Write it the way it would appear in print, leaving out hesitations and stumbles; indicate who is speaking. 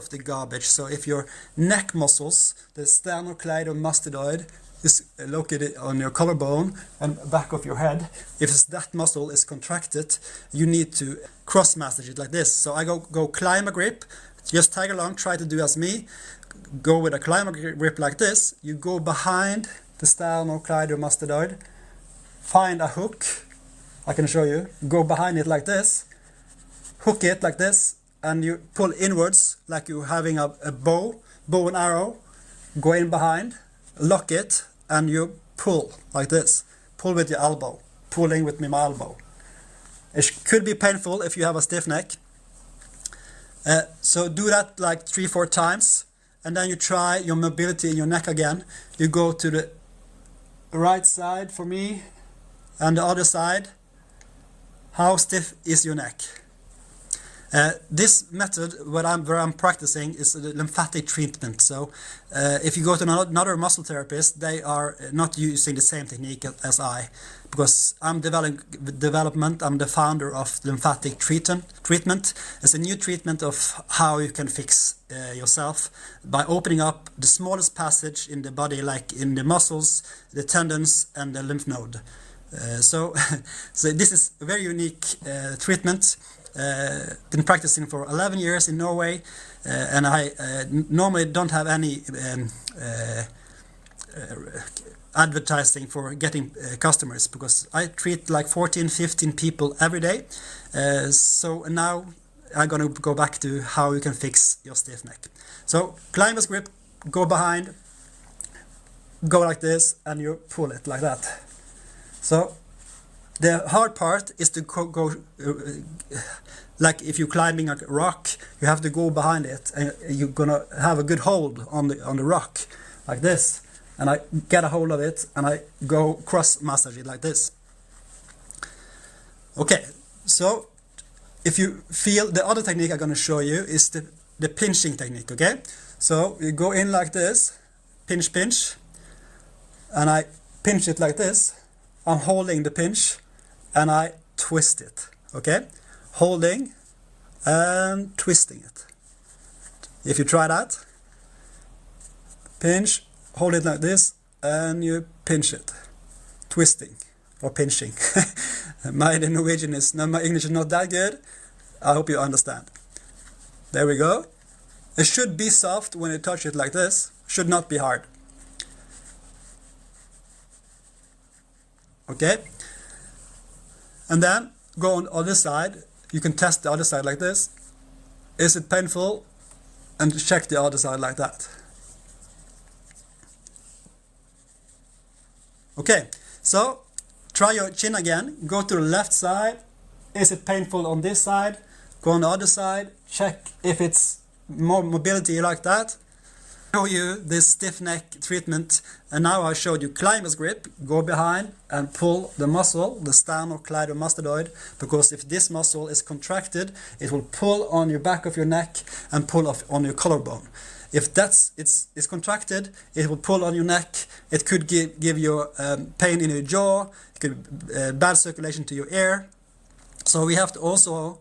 Speaker 1: of the garbage. So if your neck muscles, the sternocleidomastoid, is located on your collarbone and back of your head, if that muscle is contracted, you need to cross massage it like this. So I go climber grip, just tag along, try to do as me, go with a climber grip like this. You go behind the sternocleidomastoid, find a hook, I can show you, go behind it like this, hook it like this, and you pull inwards like you're having a bow and arrow, go in behind, lock it, and you pull like this. Pull with your elbow, pulling with my elbow. It could be painful if you have a stiff neck. So do that like 3-4 times, and then you try your mobility in your neck again. You go to the right side for me, and the other side. How stiff is your neck? This method, where I'm practicing, is the lymphatic treatment. So if you go to another muscle therapist, they are not using the same technique as I, because I'm development. I'm the founder of lymphatic treatment. It's a new treatment of how you can fix yourself by opening up the smallest passage in the body, like in the muscles, the tendons, and the lymph node. So this is a very unique treatment. Been practicing for 11 years in Norway, and I normally don't have any advertising for getting customers, because I treat like 14-15 people every day. So now I'm gonna go back to how you can fix your stiff neck. So climber's grip, go behind, go like this, and you pull it like that. So the hard part is to go like if you're climbing a rock, you have to go behind it, and you're gonna have a good hold on the rock like this. And I get a hold of it, and I go cross massage it like this. Okay, so if you feel, the other technique I'm gonna show you is the pinching technique. Okay, so you go in like this, pinch, and I pinch it like this. I'm holding the pinch, and I twist it, okay? Holding and twisting it. If you try that, pinch, hold it like this, and you pinch it. Twisting, or pinching. My English is not that good. I hope you understand. There we go. It should be soft when you touch it like this. Should not be hard. Okay? And then go on the other side. You can test the other side like this. Is it painful? And check the other side like that. Okay, so try your chin again. Go to the left side. Is it painful on this side? Go on the other side. Check if it's more mobility like that. Show you this stiff neck treatment, and now I showed you climber's grip. Go behind and pull the muscle, the sternocleidomastoid, because if this muscle is contracted, it will pull on your back of your neck and pull off on your collarbone. If it's contracted, it will pull on your neck. It could give you pain in your jaw. It could bad circulation to your ear. So we have to also